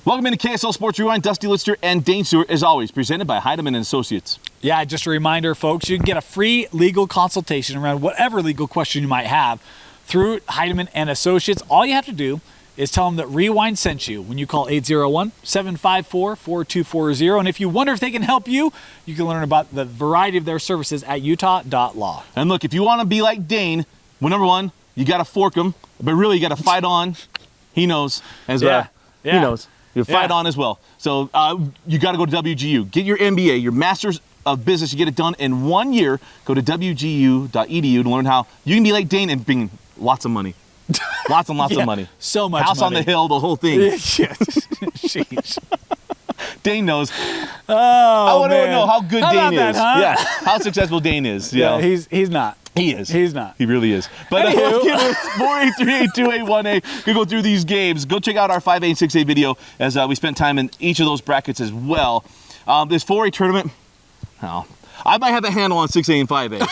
Welcome into KSL Sports Rewind. Dusty Lister and Dane Stewart, as always, presented by Heidemann & Associates. Yeah, just a reminder, folks, you can get a free legal consultation around whatever legal question you might have through Heidemann & Associates. All you have to do is tell them that Rewind sent you when you call 801-754-4240. And if you wonder if they can help you, you can learn about the variety of their services at utah.law. And look, if you want to be like Dane, well, number one, you got to fork him, but really you got to fight on. He knows. He knows. You fight on as well. So you got to go to WGU. Get your MBA, your Master's of Business. You get it done in 1 year. Go to wgu.edu to learn how you can be like Dane and bring lots of money. Lots and lots of money. So much House money. on the hill, the whole thing. Jeez. Dane knows. Oh, I want to know how good Dane is. That, huh? Yeah, how successful Dane is. Yeah, he's not. He is. He's not. He really is. But let's get it. 4A-3A-2A-1A. Go through these games. Go check out our 5A and 6A video as we spent time in each of those brackets as well. This 4A tournament, I might have a handle on 6A and 5A.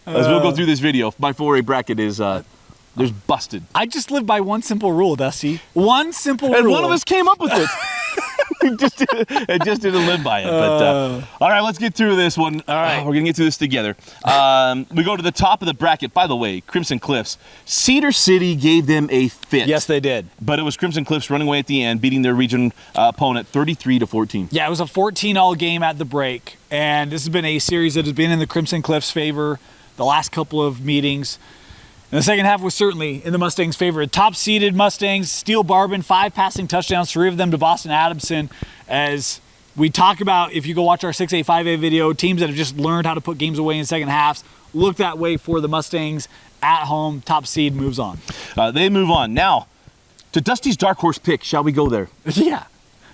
As we'll go through this video, my 4A bracket is there's busted. I just live by one simple rule, Dusty. One simple rule. And one of us came up with it. It just didn't live by it. But all right, let's get through this one. All right, we're gonna get through this together. We go to the top of the bracket. By the way, Crimson Cliffs, Cedar City gave them a fit. Yes, they did. But it was Crimson Cliffs running away at the end, beating their region opponent 33-14. Yeah, it was a 14-all game at the break, and this has been a series that has been in the Crimson Cliffs' favor the last couple of meetings. And the second half was certainly in the Mustangs' favor. Top-seeded Mustangs, Steele Barbin, 5 passing touchdowns, 3 of them to Boston Adamson. As we talk about, if you go watch our 6A, 5A video, teams that have just learned how to put games away in second halves, look that way for the Mustangs at home. Top seed moves on. They move on. Now, to Dusty's dark horse pick, shall we go there? Yeah.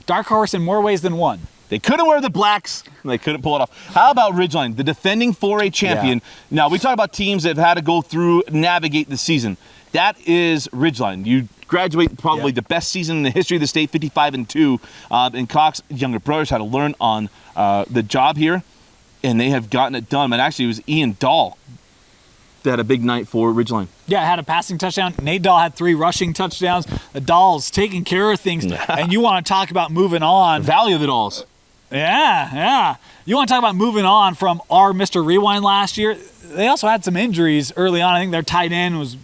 Dark horse in more ways than one. They couldn't wear the blacks, and they couldn't pull it off. How about Ridgeline, the defending 4A champion? Yeah. Now, we talk about teams that have had to go through, navigate the season. That is Ridgeline. You graduate probably the best season in the history of the state, 55-2. And Cox's younger brothers had to learn on the job here, and they have gotten it done. And actually, it was Ian Dahl that had a big night for Ridgeline. Yeah, had a passing touchdown. Nate Dahl had 3 rushing touchdowns. The Dahls taking care of things. And you want to talk about moving on. The Valley of the Dahls. Yeah. You want to talk about moving on from our Mr. Rewind last year? They also had some injuries early on. I think their tight end was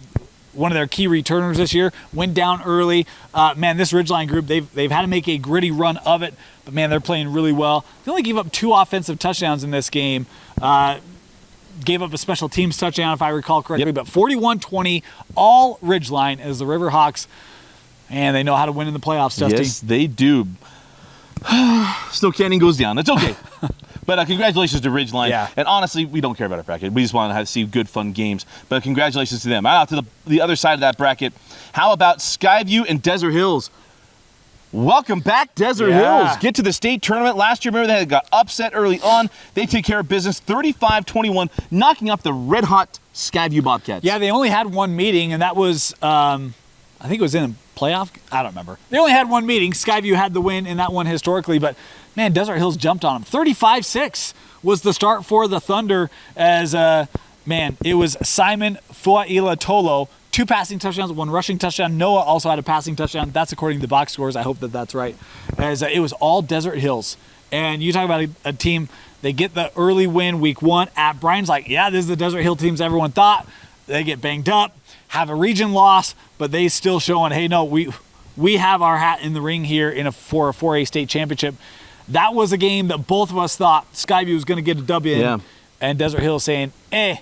one of their key returners this year. Went down early. Man, this Ridgeline group, they've had to make a gritty run of it. But, man, they're playing really well. They only gave up 2 offensive touchdowns in this game. Gave up a special teams touchdown, if I recall correctly. But 41-20, all Ridgeline as the Riverhawks. And they know how to win in the playoffs, Dusty. Yes, they do. Snow Canyon goes down. It's okay. But congratulations to Ridgeline. Yeah. And honestly, we don't care about our bracket. We just want to see good, fun games. But congratulations to them. Out to the other side of that bracket. How about Skyview and Desert Hills? Welcome back, Desert Hills. Get to the state tournament. Last year, remember, they got upset early on. They take care of business, 35-21, knocking off the red-hot Skyview Bobcats. Yeah, they only had one meeting, and that was, I think it was in a playoff. I don't remember. They only had one meeting. Skyview had the win in that one historically, but, man, Desert Hills jumped on them. 35-6 was the start for the Thunder as, man, it was Simon Fuaila Tolo, 2 passing touchdowns, 1 rushing touchdown. Noah also had a passing touchdown. That's according to the box scores. I hope that that's right. As it was all Desert Hills. And you talk about a team, they get the early win week 1 at Bryan's like, yeah, this is the Desert Hill teams everyone thought. They get banged up, have a region loss, but they still showing, hey, no, we have our hat in the ring here for a 4A state championship. That was a game that both of us thought Skyview was going to get a W in. And Desert Hill saying, we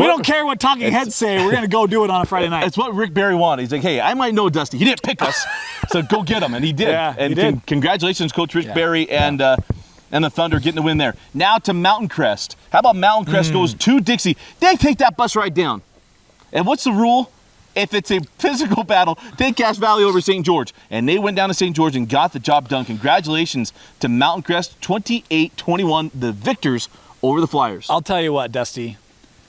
don't care what talking heads say. We're going to go do it on a Friday night. It's what Rick Barry wanted. He's like, hey, I might know Dusty. He didn't pick us, so go get him. And he did. Yeah, and he did. Congratulations, Coach Rick Barry and the Thunder getting the win there. Now to Mountain Crest. How about Mountain Crest goes to Dixie? They take that bus ride down. And what's the rule? If it's a physical battle, take Cache Valley over St. George. And they went down to St. George and got the job done. Congratulations to Mountain Crest, 28-21, the victors over the Flyers. I'll tell you what, Dusty.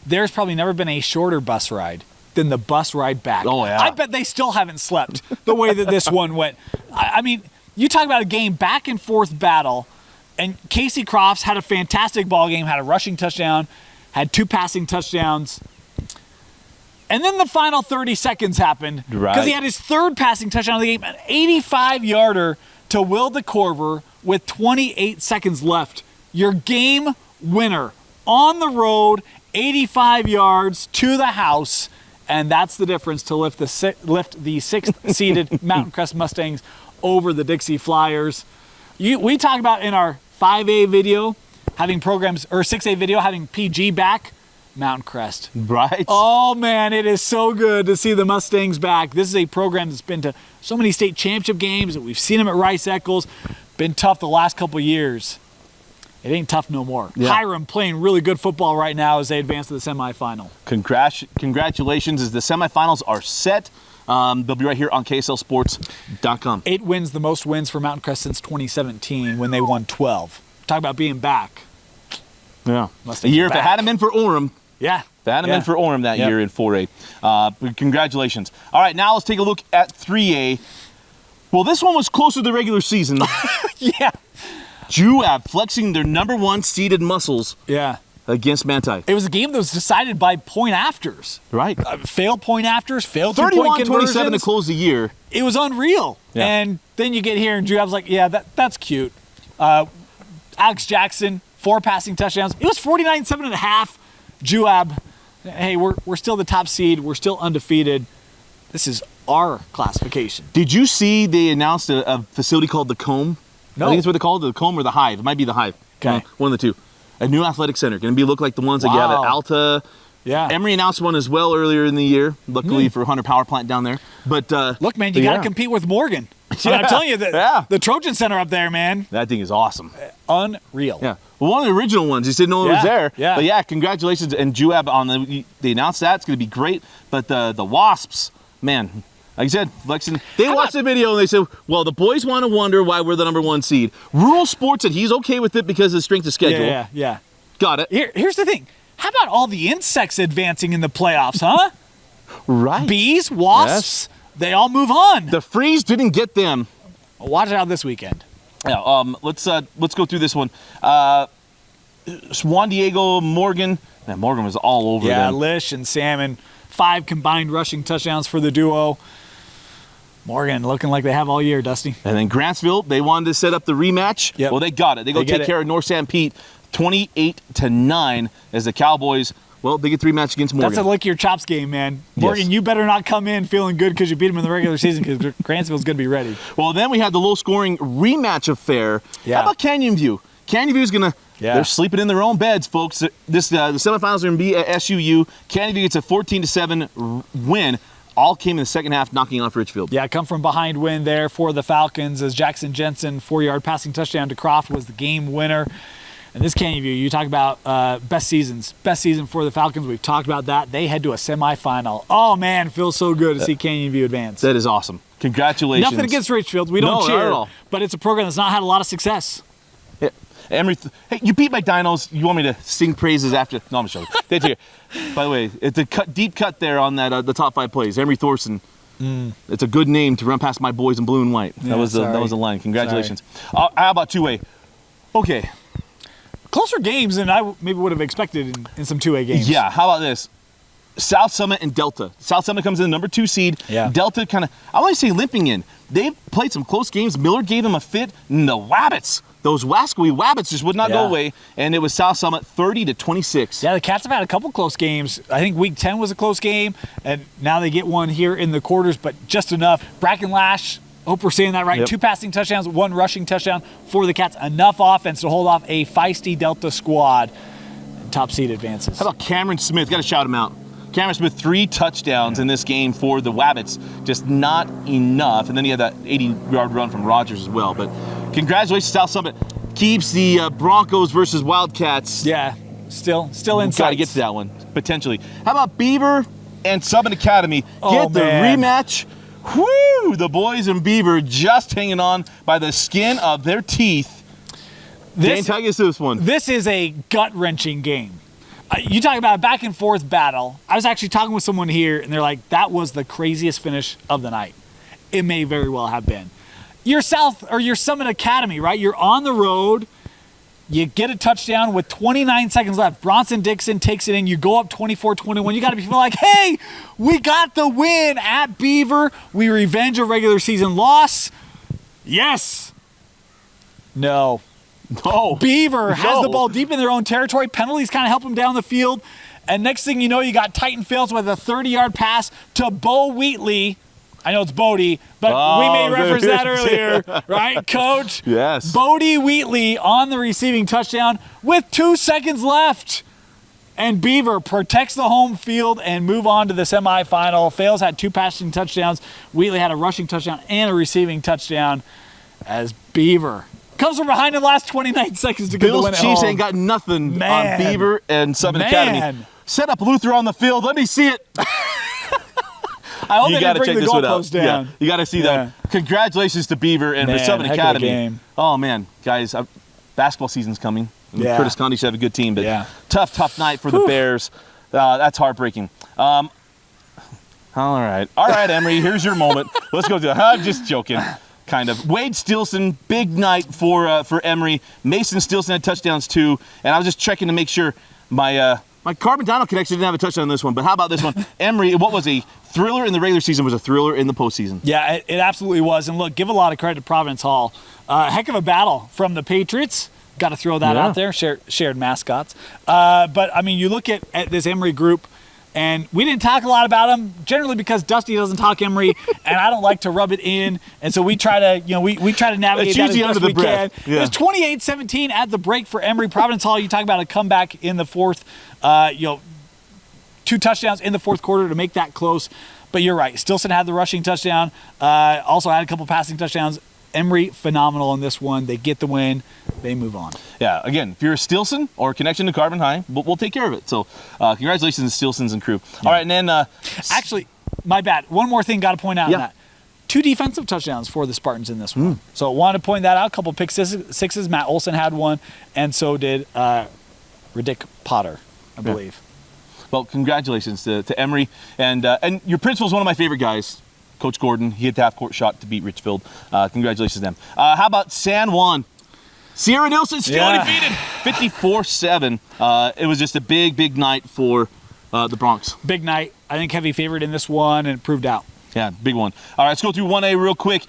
There's probably never been a shorter bus ride than the bus ride back. Oh, yeah. I bet they still haven't slept the way that this one went. I mean, you talk about a game back and forth battle, and Casey Crofts had a fantastic ball game, had a rushing touchdown, had 2 passing touchdowns. And then the final 30 seconds happened because he had his third passing touchdown of the game, an 85-yarder to Will DeCorver with 28 seconds left. Your game winner on the road, 85 yards to the house, and that's the difference to lift the sixth-seeded Mountain Crest Mustangs over the Dixie Flyers. We talk about in our 5A video having programs, or 6A video having PG back. Mountain Crest. Right. Oh, man, it is so good to see the Mustangs back. This is a program that's been to so many state championship games, and we've seen them at Rice-Eccles. Been tough the last couple of years. It ain't tough no more. Yeah. Hiram playing really good football right now as they advance to the semifinal. Congratulations as the semifinals are set. They'll be right here on KSLSports.com. 8 wins, the most wins for Mountain Crest since 2017 when they won 12. Talk about being back. Yeah. A year if it hadn't been for Orem. Yeah. That hadn't been for Orem that year in 4A. But congratulations. All right, now let's take a look at 3A. Well, this one was closer to the regular season. Yeah. Juab flexing their number 1 seeded muscles against Manti. It was a game that was decided by point afters. Right. Failed point afters, failed 2-point conversions. 31-27 to close the year. It was unreal. Yeah. And then you get here and Juab's like, yeah, that's cute. Alex Jackson, 4 passing touchdowns. It was 49-7.5. Juab, hey, we're still the top seed. We're still undefeated. This is our classification. Did you see they announced a facility called the Comb? No. I think it's what they call it, the Comb or the Hive. It might be the Hive. Okay. One of the two. A new athletic center. Going to look like the ones that you have at Alta. Yeah. Emory announced one as well earlier in the year, luckily for Hunter Power Plant down there. But look, man, you got to compete with Morgan. I'm telling you, the Trojan Center up there, man. That thing is awesome. Unreal. Yeah. Well, one of the original ones. He said no one was there. Yeah. But yeah, congratulations. And Juab on they announced that. It's going to be great. But the Wasps, man, like I said, flexing. They watched the video and they said, well, the boys want to wonder why we're the number 1 seed. Rural Sports said he's okay with it because of strength of schedule. Yeah. Got it. Here's the thing. How about all the insects advancing in the playoffs, huh? Right. Bees, wasps, they all move on. The freeze didn't get them. Watch out this weekend. Yeah. Let's go through this one. Juan Diego, Morgan. Man, Morgan was all over them. Yeah, Lish and Salmon. 5 combined rushing touchdowns for the duo. Morgan looking like they have all year, Dusty. And then Grantsville, they wanted to set up the rematch. Yep. Well, they got it. They take care of North San Pete 28-9 as the Cowboys, well, they get the rematch against Morgan. That's a lick your chops game, man. Morgan, you better not come in feeling good because you beat them in the regular season because Grantsville's going to be ready. Well, then we had the low-scoring rematch affair. Yeah. How about Canyon View? Canyon View's going to they're sleeping in their own beds, folks. The semifinals are going to be at SUU. Canyon View gets a 14-7 win. All came in the second half, knocking off Richfield. Yeah, come from behind win there for the Falcons as Jackson Jensen, 4-yard passing touchdown to Croft was the game winner. And this Canyon View, you talk about best season for the Falcons. We've talked about that. They head to a semifinal. Oh, man, feels so good to see Canyon View advance. That is awesome. Congratulations. Nothing against Richfield. We don't cheer. Not at all. But it's a program that's not had a lot of success. Yeah. Emory, hey, you beat my Dinos. You want me to sing praises after? No, I'm just joking. They do. By the way, it's a deep cut there on that the top 5 plays. Emory Thorson. It's a good name to run past my boys in blue and white. That was the line. Congratulations. How about 2A? Okay. Closer games than I maybe would have expected in some 2A games. Yeah, how about this? South Summit and Delta. South Summit comes in the number 2 seed. Yeah. Delta kind of, I want to say limping in. They played some close games. Miller gave them a fit. And the Wabbits, those Wascoe Wabbits just would not go away. And it was South Summit 30-26. Yeah, the Cats have had a couple close games. I think week 10 was a close game. And now they get one here in the quarters, but just enough. Bracken Lash, hope we're saying that right. Yep. 2 passing touchdowns, 1 rushing touchdown for the Cats. Enough offense to hold off a feisty Delta squad. Top seed advances. How about Cameron Smith? Got to shout him out. Cameron Smith, 3 touchdowns in this game for the Wabbits. Just not enough. And then he had that 80-yard run from Rogers as well. But congratulations, South Summit. Keeps the Broncos versus Wildcats. Yeah, still in sight. Got to get to that one, potentially. How about Beaver and Summit Academy? Get the rematch. Whoo! The boys in Beaver just hanging on by the skin of their teeth. Dane, tell us this one. This is a gut-wrenching game. You talk about a back-and-forth battle. I was actually talking with someone here, and they're like, that was the craziest finish of the night. It may very well have been. You're Summit Academy, right? You're on the road. You get a touchdown with 29 seconds left. Bronson Dixon takes it in. You go up 24-21. You got to be feeling like, hey, we got the win at Beaver. We revenge a regular season loss. Yes. No. Beaver has the ball deep in their own territory. Penalties kind of help them down the field. And next thing you know, you got Titan fails with a 30-yard pass to Bo Wheatley. I know it's Bodie, but we made reference to that earlier, right, Coach? Yes. Bodie Wheatley on the receiving touchdown with 2 seconds left. And Beaver protects the home field and move on to the semifinal. Fails had 2 passing touchdowns. Wheatley had a rushing touchdown and a receiving touchdown as Beaver comes from behind in the last 29 seconds to get the win at home. Bills Chiefs ain't got nothing on Beaver and Summit Academy. Set up Luther on the field. Let me see it. I hope they didn't bring the goalpost down. Yeah, you got to see that. Congratulations to Beaver and for Summit Academy. Oh, man. Guys, basketball season's coming. Curtis County should have a good team, but tough night for the Bears. That's heartbreaking. All right, Emery, here's your moment. Let's go through it. I'm just joking, kind of. Wade Stilson, big night for Emery. Mason Stilson had touchdowns too, and I was just checking to make sure my Carbondino connection didn't have a touchdown on this one, but how about this one? Emery, what was a thriller in the regular season was a thriller in the postseason. Yeah, it absolutely was. And look, give a lot of credit to Providence Hall. Heck of a battle from the Patriots. Got to throw that out there, shared mascots. But, I mean, you look at this Emory group, and we didn't talk a lot about them, generally because Dusty doesn't talk Emory, and I don't like to rub it in. And so we try to, we try to navigate that as best we can. Yeah. It was 28-17 at the break for Emory. Providence Hall, you talk about a comeback in the fourth, 2 touchdowns in the fourth quarter to make that close. But you're right. Stilson had the rushing touchdown, also had a couple passing touchdowns. Emory, phenomenal in this one. They get the win. They move on. Yeah, again, if you're a Stilson or a connection to Carbon High, we'll take care of it. So congratulations to Stilsons and crew. Yeah. All right, and then... actually, my bad. One more thing got to point out on that. 2 defensive touchdowns for the Spartans in this one. So wanted to point that out. A couple pick sixes. Matt Olson had one, and so did Riddick Potter, I believe. Well, congratulations to Emory. And your principal's one of my favorite guys. Coach Gordon, he hit the half-court shot to beat Richfield. Congratulations to them. How about San Juan? Sierra Nilsson still defeated 54-7. It was just a big night for the Bronx. Big night. I think heavy favorite in this one, and it proved out. Yeah, big one. All right, let's go through 1A real quick.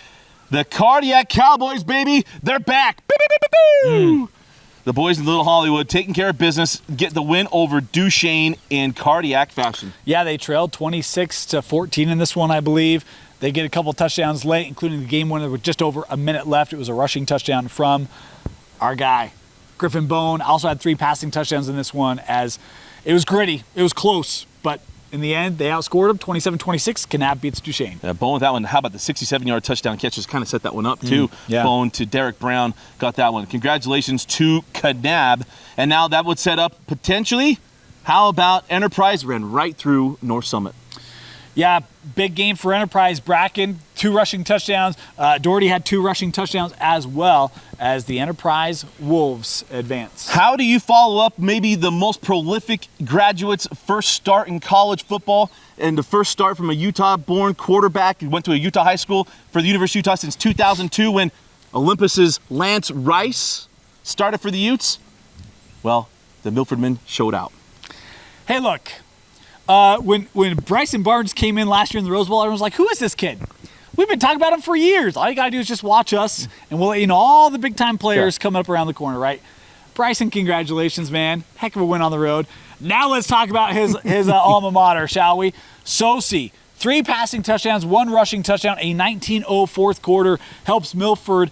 The Cardiac Cowboys, baby, they're back. The boys in Little Hollywood taking care of business, get the win over Duchesne in cardiac fashion. Yeah, they trailed 26-14 in this one, I believe. They get a couple touchdowns late, including the game winner with just over a minute left. It was a rushing touchdown from our guy, Griffin Bone. Also had 3 passing touchdowns in this one, as it was gritty. It was close, but in the end, they outscored him 27-26. Kanab beats Duchesne. Yeah, Bone with that one. How about the 67-yard touchdown catch? Just kind of set that one up, too. Bone to Derek Brown got that one. Congratulations to Kanab. And now that would set up, potentially, how about Enterprise ran right through North Summit? Yeah, big game for Enterprise. Bracken, 2 rushing touchdowns. Doherty had 2 rushing touchdowns as well as the Enterprise Wolves advance. How do you follow up maybe the most prolific graduate's first start in college football and the first start from a Utah-born quarterback who went to a Utah high school for the University of Utah since 2002 when Olympus's Lance Rice started for the Utes? Well, the Milford men showed out. Hey, look. When Bryson Barnes came in last year in the Rose Bowl, everyone was like, who is this kid? We've been talking about him for years. All you got to do is just watch us, and we'll let you know all the big-time players coming up around the corner, right? Bryson, congratulations, man. Heck of a win on the road. Now let's talk about his alma mater, shall we? Sosi, 3 passing touchdowns, 1 rushing touchdown, a 19-0 fourth quarter, helps Milford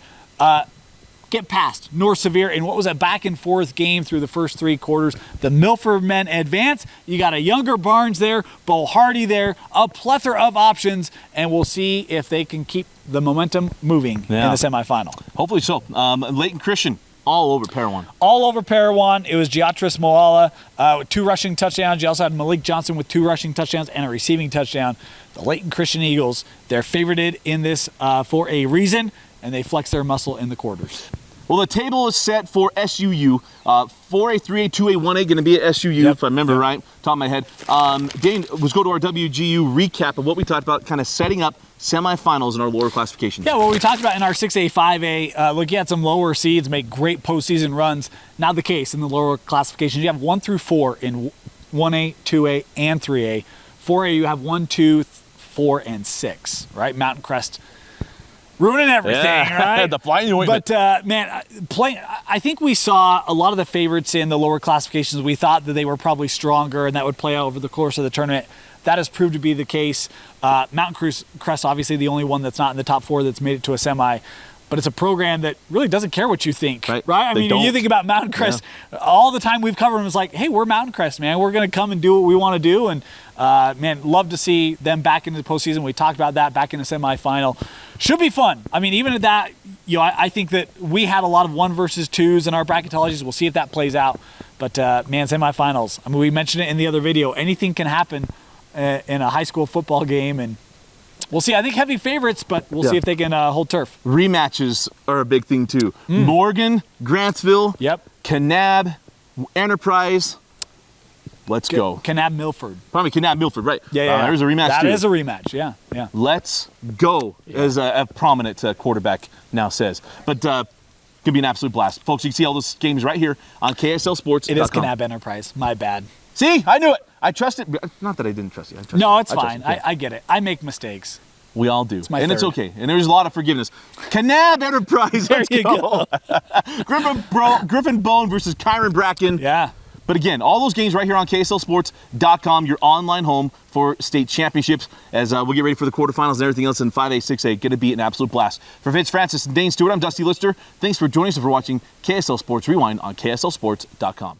get past North Severe in what was a back-and-forth game through the first 3 quarters. The Milford men advance. You got a younger Barnes there, Bo Hardy there, a plethora of options, and we'll see if they can keep the momentum moving in the semifinal. Hopefully so. Leighton Christian, all over Parowan. All over Parowan. It was Giatris Moala with 2 rushing touchdowns. You also had Malik Johnson with 2 rushing touchdowns and a receiving touchdown. The Leighton Christian Eagles, they're favorited in this for a reason, and they flex their muscle in the quarters. Well, the table is set for SUU. 4A, 3A, 2A, 1A going to be at SUU, if I remember right, top of my head. Dane, let's go to our WGU recap of what we talked about, kind of setting up semifinals in our lower classifications. Yeah, what we talked about in our 6A, 5A, looking at some lower seeds, make great postseason runs. Not the case in the lower classifications. You have 1 through 4 in 1A, 2A, and 3A. 4A, you have 1, 2, 4, and 6, right? Mountain Crest ruining everything, right? The flying ointment. But, man, I think we saw a lot of the favorites in the lower classifications. We thought that they were probably stronger and that would play out over the course of the tournament. That has proved to be the case. Mountain Crest, obviously, the only one that's not in the top 4 that's made it to a semi. But it's a program that really doesn't care what you think, right? I mean, you think about Mountain Crest, all the time we've covered them, it's like, hey, we're Mountain Crest, man. We're going to come and do what we want to do. And, man, love to see them back into the postseason. We talked about that back in the semifinal. Should be fun. I mean, even at that, I think that we had a lot of 1 versus 2s in our bracketologies. We'll see if that plays out. But, man, semifinals. I mean, we mentioned it in the other video. Anything can happen in a high school football game, and we'll see. I think heavy favorites, but we'll see if they can hold turf. Rematches are a big thing too. Morgan, Grantsville, Kanab, Enterprise. Let's go. Kanab Milford. Probably Kanab Milford, right? Yeah. There's a rematch too. That is a rematch, yeah. Let's go, as a prominent quarterback now says. But could be an absolute blast. Folks, you can see all those games right here on KSL Sports. It is Kanab Enterprise. My bad. See, I knew it. I trust it. Not that I didn't trust you. No, it's fine. I get it. I make mistakes. We all do. It's okay. And there's a lot of forgiveness. Kanab Enterprise. There you go. Griffin Bone versus Kyron Bracken. Yeah. But again, all those games right here on KSLSports.com, your online home for state championships, as we'll get ready for the quarterfinals and everything else in 5A, 6A. Going to be an absolute blast. For Vince Francis and Dane Stewart, I'm Dusty Lister. Thanks for joining us and for watching KSL Sports Rewind on KSLSports.com.